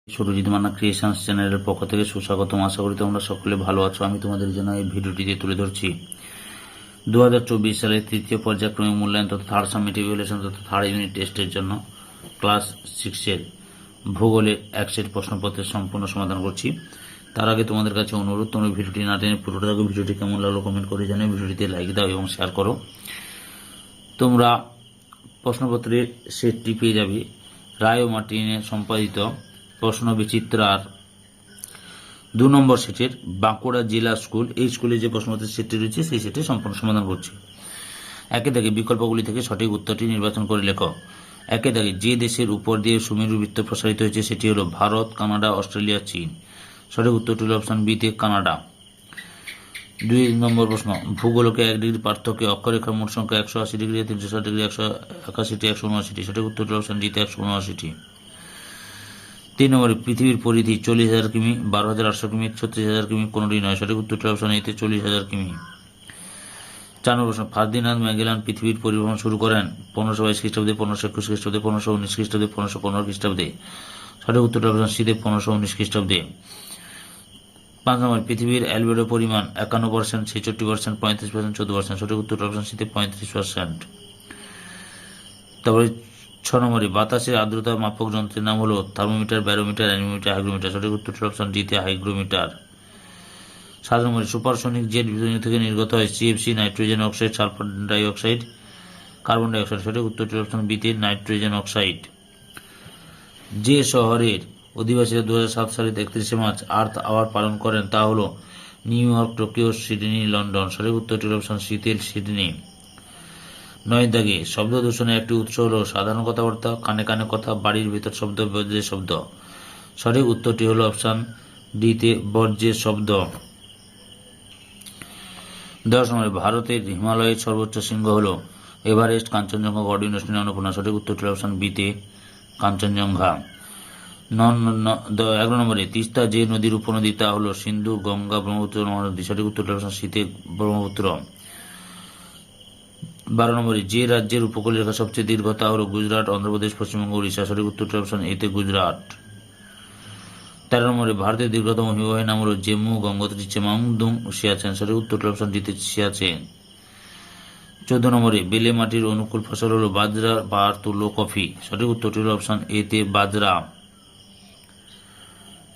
Surajit Manna creations চ্যানেলের পক্ষ থেকে সুস্বাগতম। আশা করি তোমরা সকলে ভালো আছো। আমি তোমাদের জন্য এই ভিডিওটিতে তুলে ধরছি 2024 সালের তৃতীয় পর্যায়ক্রমিক মূল্যায়ন তথা থার্ড সামিট ইভ্যালুয়েশন তথা থার্ড ইউনিট টেস্টের জন্য ক্লাস 6-এর ভূগোলের এক সেট প্রশ্নপত্রের সম্পূর্ণ সমাধান করছি। তার আগে তোমাদের কাছে অনুরোধ, তোমরা ভিডিওটি না টেনে পুরোটা দেখো। ভিডিওটি কেমন লাগলো কমেন্ট করে জানিও, ভিডিওটিতে লাইক দাও এবং শেয়ার করো। তোমরা প্রশ্নপত্রের সেটটি পেয়ে যাবে রায় ও মার্টিনের সম্পাদিত প্রশ্ন বিচিত্রার 2 নম্বর সেটের বাঁকুড়া জেলা স্কুল। এই স্কুলে যে প্রশ্নপত্রের সেটটি রয়েছে সেই সেটে সম্পূর্ণ সমাধান করছি। একে দাগে বিকল্পগুলি থেকে সঠিক উত্তরটি নির্বাচন করে লেখো। একে দাগে যে দেশের উপর দিয়ে সুমেরু বৃত্ত প্রসারিত হয়েছে সেটি হলো ভারত, কানাডা, অস্ট্রেলিয়া, চীন। সঠিক উত্তরটি হল অপশন বিতে কানাডা। 2 নম্বর প্রশ্ন, ভূগোলকে 1 ডিগ্রি পার্থক্যে অক্ষরেখার মোট সংখ্যা 180 ডিগ্রি, 360 ডিগ্রি, 181টি, 179টি। সঠিক উত্তরটি অপশন ডিতে 179টি। 3 নম্বরে পৃথিবীর পরিধি 40,000 কিমি, 12,800 কিমি, 36,000 কিমি, কোনটি নয়। সঠিক উত্তরটি অপশন এতে 40,000 কিমি। 4 নম্বর প্রশ্ন, ফার্দিনান্দ ম্যাগেলান পৃথিবীর পরিভ্রমণ শুরু করেন 1522 খ্রিস্টাব্দে, 1521 খ্রিস্টাব্দে, 1519 খ্রিস্টাব্দে, 1515 খ্রিস্টাব্দে। সঠিক উত্তরটি অপশন সিতে 1519 খ্রিস্টাব্দে। 5 নম্বর, পৃথিবীর অ্যালবেডো পরিমাণ 51%, 66%, 35%, 14%। সঠিক উত্তরটি অপশন সিতে 35%। তারপরে 6 নম্বরে, বাতাসের আর্দ্রতা মাপক যন্ত্রের নাম হলো থার্মোমিটার, ব্যারোমিটার, অ্যানিমোমিটার, হাইগ্রোমিটার। সঠিক উত্তরটি অপশন ডিতে হাইগ্রোমিটার। 7 নম্বরে, সুপারসনিক জেট বিধ্বনি থেকে নির্গত হয় CFC, nitrogen oxide, sulphur dioxide, carbon dioxide. সঠিক উত্তরটি অপশন বিতে নাইট্রোজেন অক্সাইড। যে শহরের অধিবাসীরা 2007 সালের 31শে মার্চ আর্থ আওয়ার পালন করেন তা হল new York, Tokyo, Sydney, London. সঠিক উত্তরটি অপশন সিতে সিডনি। 9 দাগে, শব্দ দূষণের একটি উৎস হল সাধারণ কথাবার্তা, কানে কানে কথা, বাড়ির ভিতর শব্দ, বজ্রের শব্দ। সঠিক উত্তরটি হল অপশন ডিতে বজ্রের শব্দ। 10 নম্বরে, ভারতের হিমালয়ের সর্বোচ্চ শৃঙ্গ হল এভারেস্ট, কাঞ্চনজঙ্ঘা, গর্ডিনাস, অন্নপূর্ণা। সঠিক উত্তরটি অপশন বিতে কাঞ্চনজঙ্ঘা। 11 নম্বরে, তিস্তা যে নদীর উপনদী তা হল সিন্ধু, গঙ্গা, ব্রহ্মপুত্র, মহানদী। সঠিক উত্তরটি অপশন সিতে ব্রহ্মপুত্র। 12 নম্বরে, যে রাজ্যের উপকূল রেখা সবচেয়ে দীর্ঘ তা হল গুজরাট, অন্ধ্রপ্রদেশ, পশ্চিমবঙ্গ, উড়িষ্যা। সঠিক উত্তরটি অপশন এতে গুজরাট। 13 নম্বরে, ভারতের দীর্ঘতম হিমবাহের নাম হল জেমু, গঙ্গোত্রী, চেমাংদুং, সিয়াচেন। সঠিক উত্তরটি অপশন ডিতে সিয়াচেন। 14 নম্বরে, বেলে মাটির অনুকূল ফসল হল বাজরা, পাট, তুলো, কফি। সঠিক উত্তরটি হল অপশন এতে বাজরা।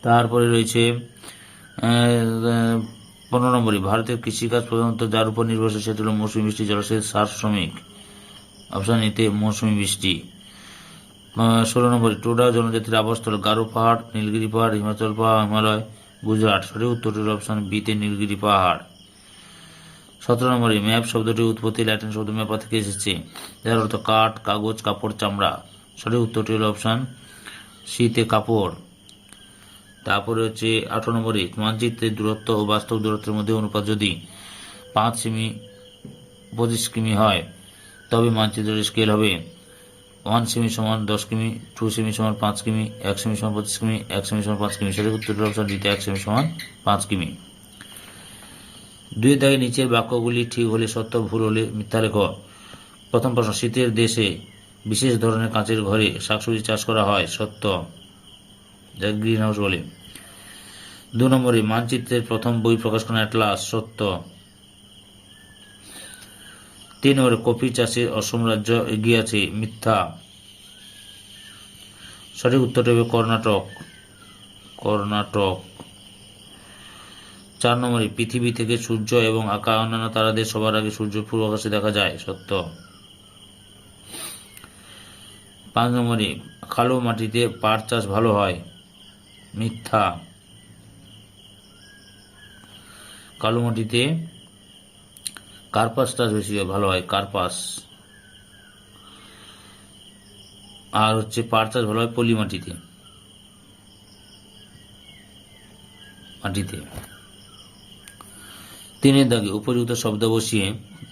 তারপরে রয়েছে 15 নম্বরে, ভারতের কৃষিকাজ প্রধানত যার উপর নির্ভরশীল সেটি হল মৌসুমী বৃষ্টি, জলসেচ, সার শ্রমিক। অপশন এতে মৌসুমী বৃষ্টি। 16 নম্বরে, টোডা জনজাতির আবাসস্থল গারো পাহাড়, নীলগিরি পাহাড়, হিমাচল পাহাড়, হিমালয়, গুজরাট। সঠিক উত্তরটি হল অপশন বিতে নীলগিরি পাহাড়। 17 নম্বরে, ম্যাপ শব্দটির উৎপত্তি ল্যাটিন শব্দ ম্যাপা থেকে এসেছে, যার অর্থ কাঠ, কাগজ, কাপড়, চামড়া। সঠিক উত্তরটি হল অপশন সিতে কাপড়। তারপরে হচ্ছে 18 নম্বরে, মানচিত্রের দূরত্ব ও বাস্তব দূরত্বের মধ্যে অনুপাত যদি 5 সেমি 25 কিমি হয় তবে মানচিত্রের স্কেল হবে 1 সেমি সমান 10 কিমি, 2 সেমি সমান 5 কিমি, 1 সেমি সমান 25 কিমি, 1 সেমি সমান 5 কিমি। সঠিক উত্তরটি অপশন ডিতে 1 সেমি সমান 5 কিমি। 2 দাগে নিচের বাক্যগুলি ঠিক হলে সত্য, ভুল হলে মিথ্যা লেখো। প্রথম প্রশ্ন, শীতের দেশে বিশেষ ধরনের কাঁচের ঘরে শাকসবজি চাষ করা হয়। সত্য, যা গ্রিন হাউস বলে। 2 নম্বরে, মানচিত্রের প্রথম বই প্রকাশ করেন অ্যাটলাস। সত্য। 3 নম্বরে, কফি চাষে অসম রাজ্য এগিয়ে আছে। মিথ্যা। সঠিক উত্তরটি হবে কর্ণাটক। কর্ণাটক। 4 নম্বরে, পৃথিবী থেকে সূর্য এবং অন্যান্য তারাদের সবার আগে সূর্য পূর্ব আকাশে দেখা যায়। সত্য। 5 নম্বরে, কালো মাটিতে পাট চাষ ভালো হয়। মিথ্যা। কালো মাটিতে কার্পাস চাষ বেশি ভালো হয়, কার্পাস। আর হচ্ছে পাট চাষ ভালো হয় পলি মাটিতে। 3 দাগে উপযুক্ত শব্দ বসিয়ে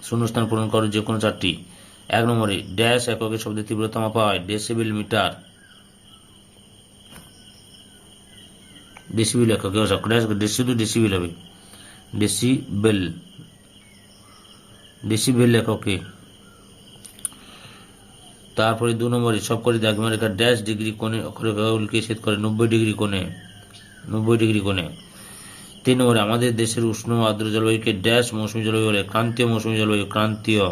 শূন্যস্থান পূরণ করো যে কোনো 4টি। 1 নম্বরে, ড্যাশ এককে শব্দের তীব্রতা মাপা হয়। Decibel metre. ডেসিবেল এককে শুধু ডেসিবেল হবে। ডেসিবেল, ডেসিবেল এককে। তারপরে 2 নম্বরে সবকটি দ্রাঘিমা রেখা ড্যাশ ডিগ্রি কোণে অক্ষরেখাগুলিকে ছেদ করে 90 ডিগ্রি কোণে 3 নম্বরে আমাদের দেশের উষ্ণ আর্দ্র জলবায়ুকে ড্যাশ মৌসুমী জলবায়ু বলে, ক্রান্তীয় মৌসুমী জলবায়ু, ক্রান্তীয়।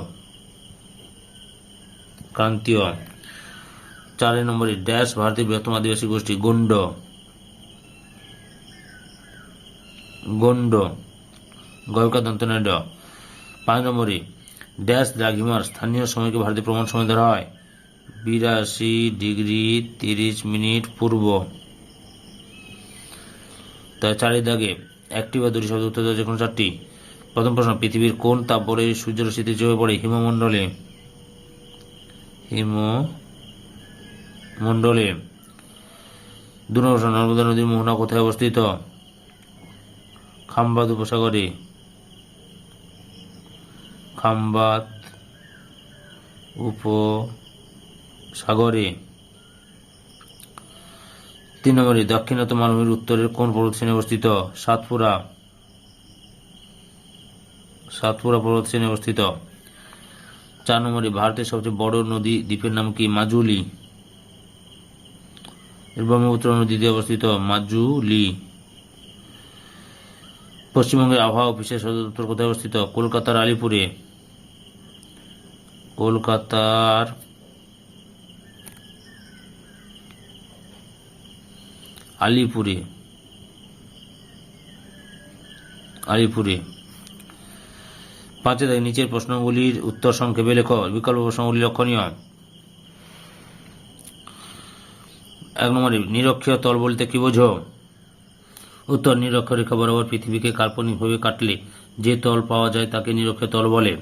4 নম্বরে ড্যাশ ভারতের বৃহত্তম আদিবাসী গোষ্ঠী, গন্ড, গয়কা দন্তনে ড। 5 নম্বরে ড্যাশ দ্রাঘিমার স্থানীয় সময়কে ভারতীয় প্রমাণ সময় ধরা হয়, 82 ডিগ্রি 30 মিনিট পূর্ব। তাই 4 দাগে একটি বা দুটি শব্দ উত্তর দেওয়া যে কোনো 4টি। প্রথম প্রশ্ন, পৃথিবীর কোন তাপবলে সূর্যরশ্মিতে চোখে পড়ে? হিমমণ্ডলে। 2 নম্বর প্রশ্ন, নর্মদা নদীর মোহনা কোথায় অবস্থিত? খাম্বাত উপসাগরে। 3 নম্বরে দক্ষিণাত মালভূমির উত্তরের কোন পর্বতশ্রেণী অবস্থিত? সাতপুরা পর্বতশ্রেণী অবস্থিত। 4 নম্বরে ভারতের সবচেয়ে বড় নদী দ্বীপের নাম কি? মাজুলি। ব্রহ্মপুত্র নদীতে অবস্থিত মাজুলি। পশ্চিমবঙ্গের আবহাওয়া অফিসের সদর দপ্তর কোথায় অবস্থিত? কলকাতার আলিপুরে। আলিপুরে। 5 দাগে নিচের প্রশ্নগুলির উত্তর সংক্ষেপে লেখো। বিকল্প প্রশ্নগুলি লক্ষণীয়। 1 নম্বরে নিরক্ষীয় তল বলতে কি বোঝো? উত্তর, নিরক্ষরেখা বরাবর পৃথিবীকে কাল্পনিকভাবে কাটলে যে তল পাওয়া যায় তাকে নিরক্ষীয় তল বলে।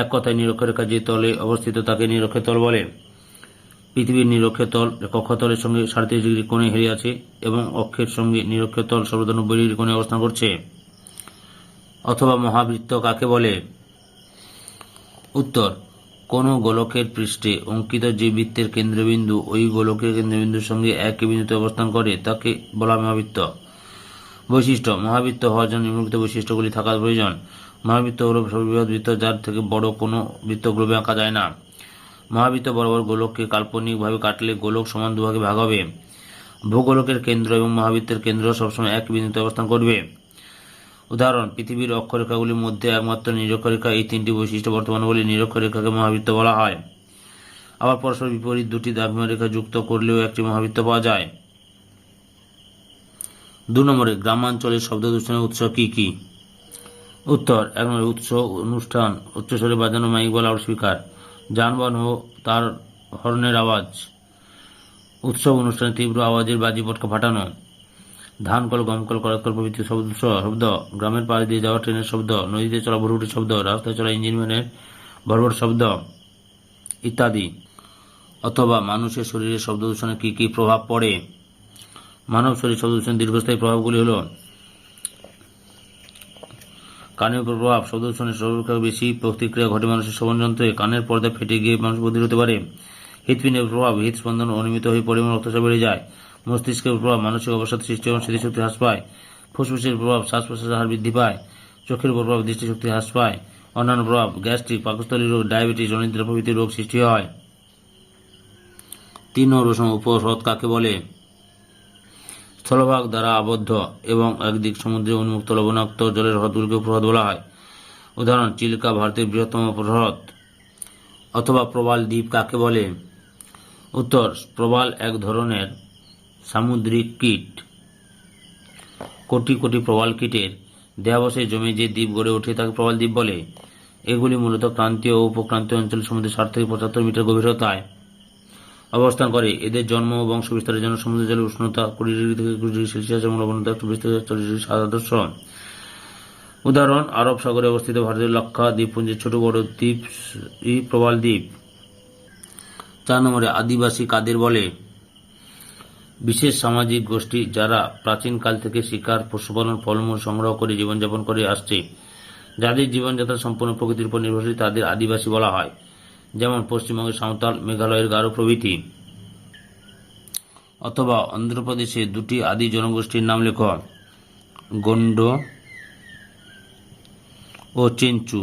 এক কথায় নিরক্ষরেখা যে তলে অবস্থিত তাকে নিরক্ষীয় তল বলে। পৃথিবীর নিরক্ষীয় তল কক্ষতলের সঙ্গে 37 ডিগ্রি কোণে হেরে আছে এবং অক্ষের সঙ্গে নিরক্ষীয় তল সর্বদা 90 ডিগ্রি কোণে অবস্থান করছে। অথবা মহাবৃত্ত কাকে বলে? উত্তর, কোন গোলকের পৃষ্ঠে অঙ্কিত যে বৃত্তের কেন্দ্রবিন্দু ওই গোলকের কেন্দ্রবিন্দুর সঙ্গে একই বিন্দুতে অবস্থান করে তাকে বলা মহাবৃত্ত। বৈশিষ্ট্য, মহাবৃত্ত হওয়ার জন্য নিম্নলিখিত বৈশিষ্ট্যগুলি থাকা প্রয়োজন। মহাবৃত্ত হল সর্ববৃহৎ বৃত্ত যার থেকে বড় কোনো বৃত্ত গ্লোবে আঁকা যায় না। মহাবৃত্ত বরাবর গোলককে কাল্পনিকভাবে কাটলে গোলক সমান দুভাগে ভাগ হবে। ভূগোলকের কেন্দ্র এবং মহাবৃত্তের কেন্দ্র সবসময় এক বিন্দুতে অবস্থান করবে। উদাহরণ, পৃথিবীর অক্ষরেখাগুলির মধ্যে একমাত্র নিরক্ষরেখা। এই 3টি বৈশিষ্ট্য বর্তমান বলে নিরক্ষরেখাকে মহাবৃত্ত বলা হয়। আবার পরস্পর বিপরীত দুটি দ্রাঘিমা রেখা যুক্ত করলেও একটি মহাবৃত্ত পাওয়া যায়। 2 নম্বরে গ্রামাঞ্চলের শব্দ দূষণের উৎস কি কি? উত্তর, 1 নম্বরে উৎস অনুষ্ঠান, উচ্চস্বরে বাজানো মাইক বা লাউডস্পিকার, যানবাহন ও তার হর্নের আওয়াজ। উৎসব অনুষ্ঠানে তীব্র আওয়াজের বাজি পটকা ফাটানো। ধানকল, গমকল, করাতকল প্রভৃতি শব্দ, গ্রামের পাশ দিয়ে যাওয়া ট্রেনের শব্দ, নদীতে চলা ভুরভুটির শব্দ, রাস্তায় চলা ইঞ্জিন ভ্যানের ভরভর শব্দ ইত্যাদি। অথবা মানুষের শরীরে শব্দ দূষণে কি কি প্রভাব পড়ে? মানব শরীর শব্দ দূষণের দীর্ঘস্থায়ী প্রভাবগুলি হল: কানের উপর প্রভাব, শব্দ দূষণের সর্বাপেক্ষা বেশি প্রতিক্রিয়া ঘটে মানুষের শ্রবণযন্ত্রে, কানের পর্দা ফেটে গিয়ে মানুষ বধির হতে পারে। হৃৎপিণ্ডের প্রভাব, হৃদস্পন্দন অনিয়মিত হয়ে পরিমাণ রক্তচাপ বেড়ে যায়। মস্তিষ্কের প্রভাব, মানসিক অবসাদ সৃষ্টি এবং স্মৃতিশক্তি হ্রাস পায়। ফুসফুসের প্রভাব, শ্বাস প্রশ্বাসের হার বৃদ্ধি পায়। চোখের উপর প্রভাব, দৃষ্টিশক্তি হ্রাস পায়। অন্যান্য প্রভাব, গ্যাস্ট্রিক, পাকস্থলী রোগ, ডায়াবেটিস, অনিদ্রা প্রভৃতি রোগ সৃষ্টি হয়। 3 নম্বর প্রশ্ন, উপহ্রদ কাকে বলে? স্থলভাগ দ্বারা আবদ্ধ এবং একদিক সমুদ্রে উন্মুক্ত লবণাক্ত জলের হ্রদগুলিকে উপহ্রদ বলা হয়। উদাহরণ, চিল্কা ভারতের বৃহত্তম উপহ্রদ। অথবা প্রবাল দ্বীপ কাকে বলে? উত্তর, প্রবাল এক ধরনের সামুদ্রিক কীট। কোটি কোটি প্রবাল কীটের দেহাবশে জমে যে দ্বীপ গড়ে ওঠে তাকে প্রবাল দ্বীপ বলে। এগুলি মূলত ক্রান্তীয় ও উপক্রান্তীয় অঞ্চলের সমুদ্রে 60 থেকে 75 মিটার গভীরতায় অবস্থান করে। এদের জন্ম ও বংশ বিস্তারের জন্য সমুদ্র জলের উষ্ণতা 20 ডিগ্রি থেকে 21 ডিগ্রি সেলসিয়াস এবং লবণতা 120 থেকে 40 ডিগ্রি আদর্শ। উদাহরণ, আরব সাগরে অবস্থিত ভারতের লাক্ষাদ্বীপপুঞ্জের ছোট বড় দ্বীপ প্রবাল দ্বীপ। 4 নম্বরে আদিবাসী কাদের বলে? বিশেষ সামাজিক গোষ্ঠী যারা প্রাচীনকাল থেকে শিকার, পশুপালন, ফলমূল সংগ্রহ করে জীবনযাপন করে আসছে। যাদের জীবনযাত্রা সম্পূর্ণ প্রকৃতির উপর নির্ভরশীল তাদের আদিবাসী বলা হয়। যেমন পশ্চিমবঙ্গের সাঁওতাল, মেঘালয়ের গারো প্রভৃতি। অথবা অন্ধ্রপ্রদেশে 2টি আদি জনগোষ্ঠীর নাম লেখ। গন্ড ও চেঞ্চু।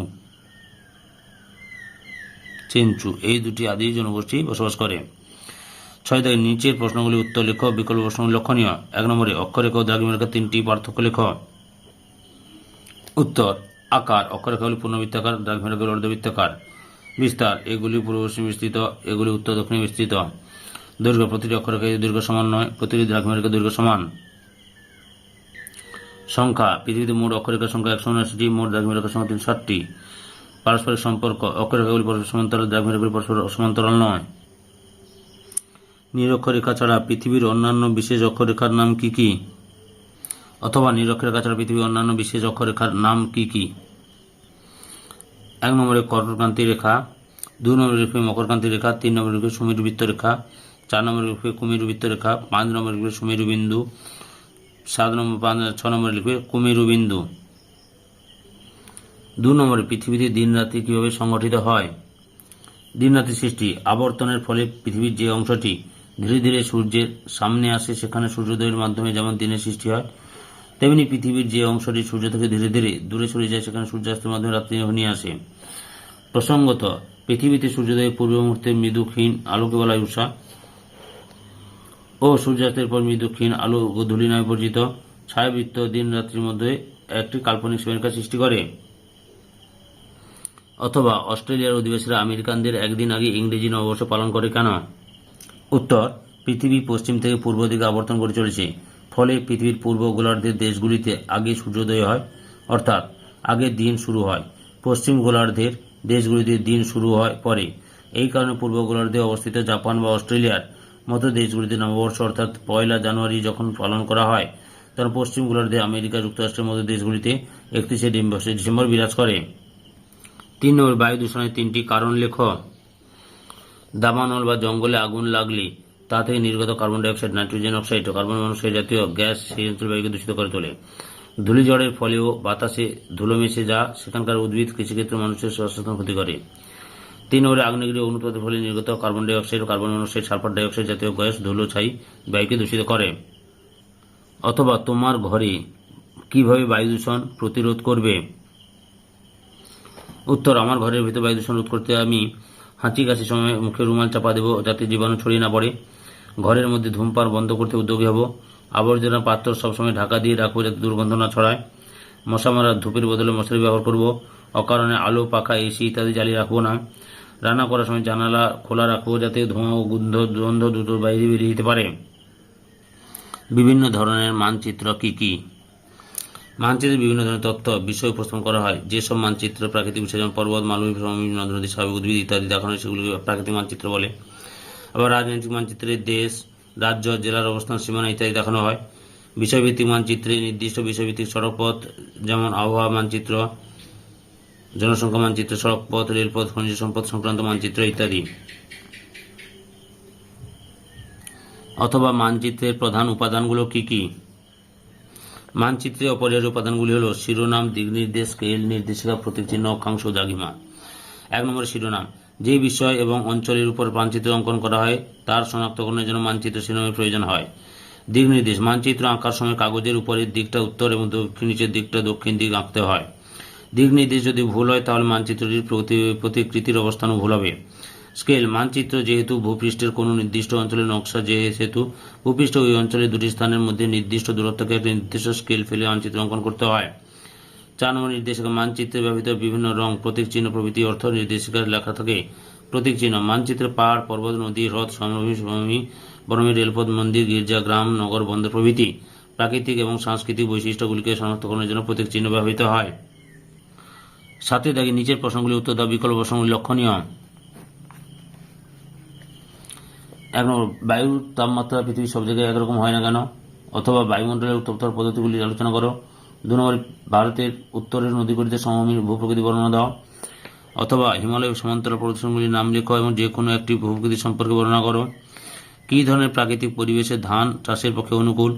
চেঞ্চু, এই দুটি আদি জনগোষ্ঠী বসবাস করে। 6 দাগে নিচের প্রশ্নগুলি উত্তর লেখ, বিকল্প প্রশ্নগুলি লক্ষণীয়। 1 নম্বরে অক্ষরেখা ও দ্রাঘিমারেখা তিনটি পার্থক্য লেখ। উত্তর: আকার, অক্ষরেখা হল পূর্ণবৃত্তাকার, দ্রাঘিমারেখা হল অর্ধবৃত্তাকার। বিস্তার, এগুলি পূর্ব পশ্চিমে বিস্তৃত, এগুলি উত্তর দক্ষিণে বিস্তৃত। দৈর্ঘ্য, প্রতিটি অক্ষরেখায় দৈর্ঘ্য সমান নয়, প্রতিটি দ্রাঘিমারেখার দৈর্ঘ্য সমান। সংখ্যা, পৃথিবীতে মোট অক্ষরেখার সংখ্যা 179টি, মোট দ্রাঘিমারেখার সংখ্যা 360টি। পারস্পরিক সম্পর্ক, অক্ষরেখাগুলি পরস্পর সমান্তরাল, দ্রাঘিমারেখাগুলি পরস্পর সমান্তরাল নয়। নিরক্ষরেখা ছাড়া পৃথিবীর অন্যান্য বিশেষ অক্ষরেখার নাম কি কি? অথবা নিরক্ষরেখা ছাড়া পৃথিবীর অন্যান্য বিশেষ অক্ষরেখার নাম কি কি? 1 নম্বরে কর্কটক্রান্তি রেখা, 2 নম্বরে রূপে মকরকান্তি রেখা, 3 নম্বরে রূপে সুমেরু বৃত্ত রেখা, 4 নম্বরে রূপে কুমেরু বৃত্ত রেখা, 5 নম্বরে রূপে সুমেরু বিন্দু, 6 নম্বরে লিখবে কুমেরু বিন্দু। 2 নম্বরে পৃথিবীতে দিন রাত্রি কিভাবে সংগঠিত হয়? দিন রাত্রি সৃষ্টি, আবর্তনের ফলে পৃথিবীর যে অংশটি ধীরে ধীরে সূর্যের সামনে আসে সেখানে সূর্যোদয়ের মাধ্যমে যেমন দিনের সৃষ্টি হয়, তেমনি পৃথিবীর যে অংশটি সূর্য থেকে ধীরে ধীরে দূরে সরে যায় সেখানে সূর্যাস্তের মাধ্যমে রাত্রি ঘনিয়ে আসে। প্রসঙ্গত, পৃথিবীতে সূর্যোদয়ের পূর্ব মুহূর্তে মৃদু ক্ষীণ আলোকে বলা হয় উষা ও সূর্যাস্তের পর মৃদু ক্ষীণ আলো ধূলি নামে পরিচিত। ছায়াবৃত্ত দিন রাত্রির মধ্যে একটি কাল্পনিক সীমারেখা সৃষ্টি করে। অথবা অস্ট্রেলিয়ার অধিবাসীরা আমেরিকানদের একদিন আগে ইংরেজি নববর্ষ পালন করে কেন? উত্তর: পৃথিবী পশ্চিম থেকে পূর্ব দিকে আবর্তন করে চলেছে, ফলে পৃথিবীর পূর্ব গোলার্ধের দেশগুলিতে আগে সূর্যোদয় হয়, অর্থাৎ আগে দিন শুরু হয়। পশ্চিম গোলার্ধের দেশগুলিতে দিন শুরু হয় পরে। এই কারণে পূর্ব গোলার্ধে অবস্থিত জাপান বা অস্ট্রেলিয়ার মতো দেশগুলিতে নববর্ষ অর্থাৎ 1 জানুয়ারি যখন পালন করা হয়, তখন পশ্চিম গোলার্ধে আমেরিকা যুক্তরাষ্ট্রের মতো দেশগুলিতে 31শে ডিসেম্বর বিরাজ করে। 3 নম্বর বায়ু দূষণের 3টি কারণ লেখ। দাবানল বা জঙ্গলে আগুন লাগলে তা থেকে নির্গত কার্বন ডাইঅক্সাইড, নাইট্রোজেন অক্সাইড ও কার্বন মনোক্সাইড জাতীয় গ্যাস সেই অঞ্চল বায়ুকে দূষিত করে তোলে। ধূলিঝড়ের ফলেও বাতাসে ধুলো মিশে যা সেখানকার উদ্ভিদ, কৃষিক্ষেত্রে মানুষের স্বাস্থ্য ক্ষতি করে। 3 নম্বরে আগ্নেয়গিরি অগ্নুৎপাতের ফলে নির্গত কার্বন ডাইঅক্সাইড ও কার্বন মনোক্সাইড, সালফার ডাইঅক্সাইড জাতীয় গ্যাস ধুলো ছাই বায়ুকে দূষিত করে। অথবা তোমার ঘরে কিভাবে বায়ু দূষণ প্রতিরোধ করবে? উত্তর: আমার ঘরের ভিতর বায়ু দূষণ রোধ করতে আমি হাঁচি কাশির সময় মুখে রুমাল চাপা দেব যাতে জীবাণু ছড়িয়ে না পড়ে। ঘরের মধ্যে ধূমপান বন্ধ করতে উদ্যোগী হব। আবর্জনা পাত্র সবসময় ঢাকা দিয়ে রাখবো যাতে দুর্গন্ধ না ছড়ায়। মশা মারার ধূপের বদলে মশারি ব্যবহার করব। অকারণে আলো, পাখা, এসি ইত্যাদি জ্বালিয়ে রাখবো না। রান্না করার সময় জানালা খোলা রাখবো যাতে ধোঁয়া ও গন্ধ দ্রুত বাইরে বেরিয়ে যেতে পারে। বিভিন্ন ধরনের মানচিত্র কি কি? মানচিত্রে বিভিন্ন ধরনের তথ্য বিষয় উপস্থাপন করা হয়। যেসব মানচিত্র প্রাকৃতিক বিষয় যেমন পর্বত, মালভূমি, সমভূমি, নদ নদী, স্বাভাবিক উদ্ভিদ ইত্যাদি দেখানো হয় সেগুলিকে প্রাকৃতিক মানচিত্র বলে। আবার রাজনৈতিক মানচিত্রে দেশ, রাজ্য, জেলার অবস্থান, সীমানা ইত্যাদি দেখানো হয়। বিষয়ভিত্তিক মানচিত্রে নির্দিষ্ট বিষয়ভিত্তিক সড়কপথ যেমন আবহাওয়া মানচিত্র, জনসংখ্যা মানচিত্র, সড়কপথ, রেলপথ, খনিজ সম্পদ সংক্রান্ত মানচিত্র ইত্যাদি। অথবা মানচিত্রের প্রধান উপাদানগুলো কি কি? মানচিত্রে অপরিহার্য উপাদানগুলি হল শিরোনাম, দিকনির্দেশ, স্কেল, নির্দেশিকা, প্রতীক চিহ্ন, অক্ষাংশ, দ্রাঘিমা। 1 নম্বরে শিরোনাম, যে বিষয় এবং অঞ্চলের উপর মানচিত্র অঙ্কন করা হয় তার শনাক্তকরণের জন্য মানচিত্র শিরোনামের প্রয়োজন হয়। দিক নির্দেশ, মানচিত্র আঁকার সময় কাগজের উপরের দিকটা উত্তর এবং নিচের দিকটা দক্ষিণ দিক আঁকতে হয়। দিক নির্দেশ যদি ভুল হয় তাহলে মানচিত্রটির প্রতিকৃতির অবস্থানও ভুল হবে। স্কেল, মানচিত্র যেহেতু ভূপৃষ্ঠের কোনো নির্দিষ্ট অঞ্চলের নকশা, যেহেতু ভূপৃষ্ঠ ওই অঞ্চলের দুটি স্থানের মধ্যে নির্দিষ্ট দূরত্বকে একটি নির্দিষ্ট স্কেল ফেলে মানচিত্র অঙ্কন করতে হয়। 4 নম্বর নির্দেশিকা, মানচিত্রে ব্যবহৃত বিভিন্ন রং, প্রতীক চিহ্ন প্রভৃতি অর্থ নির্দেশিকার লেখা থাকে। প্রতীক চিহ্ন, মানচিত্রে পাহাড়, পর্বত, নদী, হ্রদ, সমভূমি, বনভূমি, রেলপথ, মন্দির, গির্জা, গ্রাম, নগর, বন্দর প্রভৃতি প্রাকৃতিক এবং সাংস্কৃতিক বৈশিষ্ট্যগুলিকে শনাক্তকরণের জন্য প্রতীক চিহ্ন ব্যবহৃত হয়। 7 দাগে নিচের প্রশ্নগুলি উত্তর দাও, বিকল্প প্রশ্নগুলি লক্ষণীয়। 1 নম্বর, বায়ুর তাপমাত্রা পৃথিবীর সব জায়গায় একরকম হয় না কেন? অথবা বায়ুমণ্ডলের উত্তপ্তর পদ্ধতিগুলি আলোচনা করো। 2 নম্বর, ভারতের উত্তরের নদীগুলিতে সমভূমির ভূপ্রকৃতি বর্ণনা দাও। অথবা হিমালয় সমান্তরাল প্রদেশগুলির নাম লেখো এবং যে কোনো একটি ভূপ্রকৃতি সম্পর্কে বর্ণনা করো। কী ধরনের প্রাকৃতিক পরিবেশে ধান চাষের পক্ষে অনুকূল?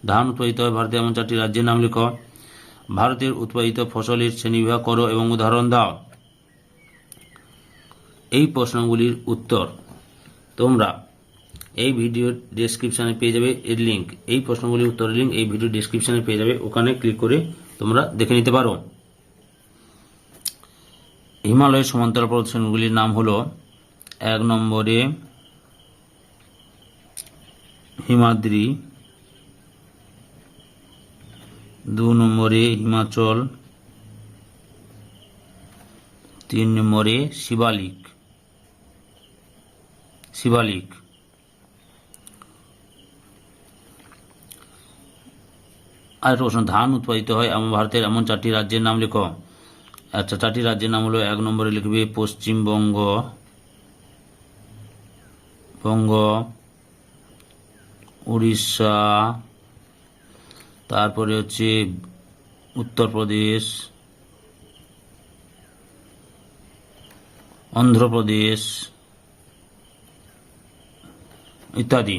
ধান উৎপাদিত হয় ভারতে এমন 4টি রাজ্যের নাম লেখো। ভারতের উৎপাদিত ফসলের শ্রেণীবিভাগ করো এবং উদাহরণ দাও। এই প্রশ্নগুলির উত্তর তোমরা এই ভিডিওর ডেসক্রিপশানে পেয়ে যাবে এর লিঙ্ক। এই প্রশ্নগুলির উত্তরের লিঙ্ক এই ভিডিও ডেসক্রিপশানে পেয়ে যাবে, ওখানে ক্লিক করে তোমরা দেখে নিতে পারো। হিমালয়ের সমান্তরাল প্রদেশগুলির নাম হলো 1 নম্বরে হিমাদ্রি, 2 নম্বরে হিমাচল, 3 নম্বরে শিবালিক। আর প্রশ্ন, ধান উৎপাদিত হয় এমন ভারতের এমন 4টি রাজ্যের নাম লেখো। আচ্ছা, 4টি রাজ্যের নাম হলো, 1 নম্বরে লিখবে পশ্চিমবঙ্গ, উড়িষ্যা, তারপরে হচ্ছে উত্তরপ্রদেশ, অন্ধ্রপ্রদেশ ইত্যাদি।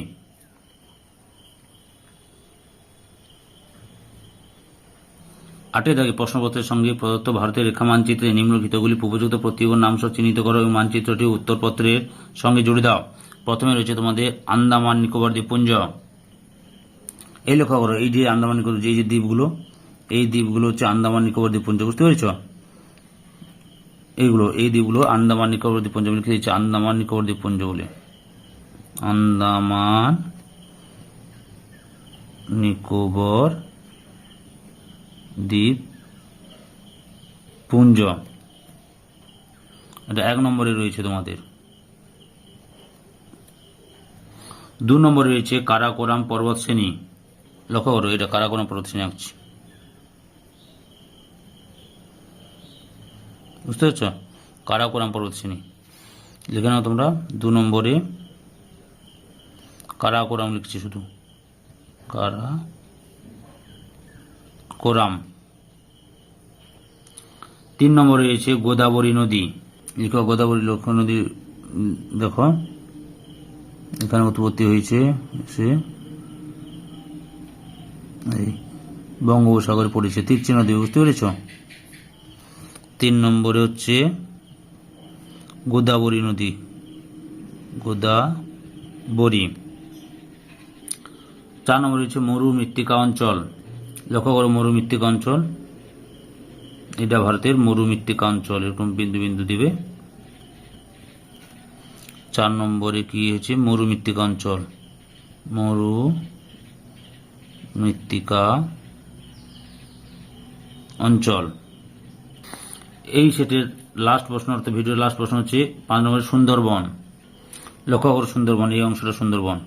8 দাগে প্রশ্নপত্রের সঙ্গে প্রদত্ত ভারতের রেখা মানচিত্রে নিম্নলিখিতগুলি উপযুক্ত প্রতীক ও নাম সহ চিহ্নিত করো এবং মানচিত্রটি উত্তরপত্রের সঙ্গে জুড়ে দাও। প্রথমে রয়েছে তোমাদের আন্দামান নিকোবর দ্বীপপুঞ্জ। এই লক্ষ্য করো, এই যে আন্দামান নিকোবর যে দ্বীপগুলো, এই দ্বীপগুলো হচ্ছে আন্দামান নিকোবর দ্বীপপুঞ্জ, বুঝতে পেরেছ? এই দ্বীপগুলো আন্দামান নিকোবর দ্বীপপুঞ্জ লিখে দিচ্ছে, আন্দামান নিকোবর দ্বীপপুঞ্জ বলে। আন্দামান নিকোবর দ্বীপপুঞ্জ, এটা 1 নম্বরে রয়েছে তোমাদের। 2 নম্বরে রয়েছে কারাকোরাম পর্বত শ্রেণী। লক্ষ্য করো, এটা কারাকোরাম পর্বত শ্রেণী আঁকছি, বুঝতে পারছ? কারাকোরাম পর্বত শ্রেণী লিখে নাও তোমরা। 2 নম্বরে কারাকোরাম লিখছি, শুধু কারাকোরাম। 3 নম্বরে রয়েছে গোদাবরী নদী। লিখো গোদাবরী নদী, দেখো এখানে উৎপত্তি হয়েছে, সে এই বঙ্গোপসাগরে পড়েছে, তিরচি নদী, বুঝতে পেরেছ? 3 নম্বরে হচ্ছে গোদাবরী নদী, গোদাবরী। 4 নম্বরে হচ্ছে মরুমৃত্তিকা অঞ্চল। লক্ষ্য করো, মরুমৃত্তিকা অঞ্চল, এটা ভারতের মরুমৃত্তিকা অঞ্চল, এরকম বিন্দু বিন্দু দিবে। 4 নম্বরে কি হচ্ছে? মরুমৃত্তিকা অঞ্চল, মরুমৃত্তিকা অঞ্চল। এই সেটের লাস্ট প্রশ্ন, অর্থাৎ ভিডিওর লাস্ট প্রশ্ন হচ্ছে 5 নম্বরে সুন্দরবন। লক্ষ্য করো, সুন্দরবন, এই অংশটা সুন্দরবন,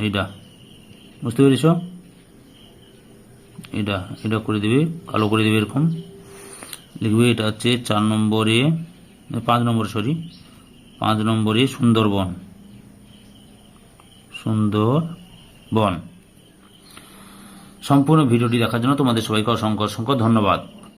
এইটা, বুঝতে পেরেছ? এটা করে দিবে, কালো করে দিবে, এরকম লিখবে। এটা হচ্ছে 4 নম্বরে, 5 নম্বরে সুন্দরবন। সম্পূর্ণ ভিডিওটি দেখার জন্য তোমাদের সবাইকে অসংখ্য ধন্যবাদ।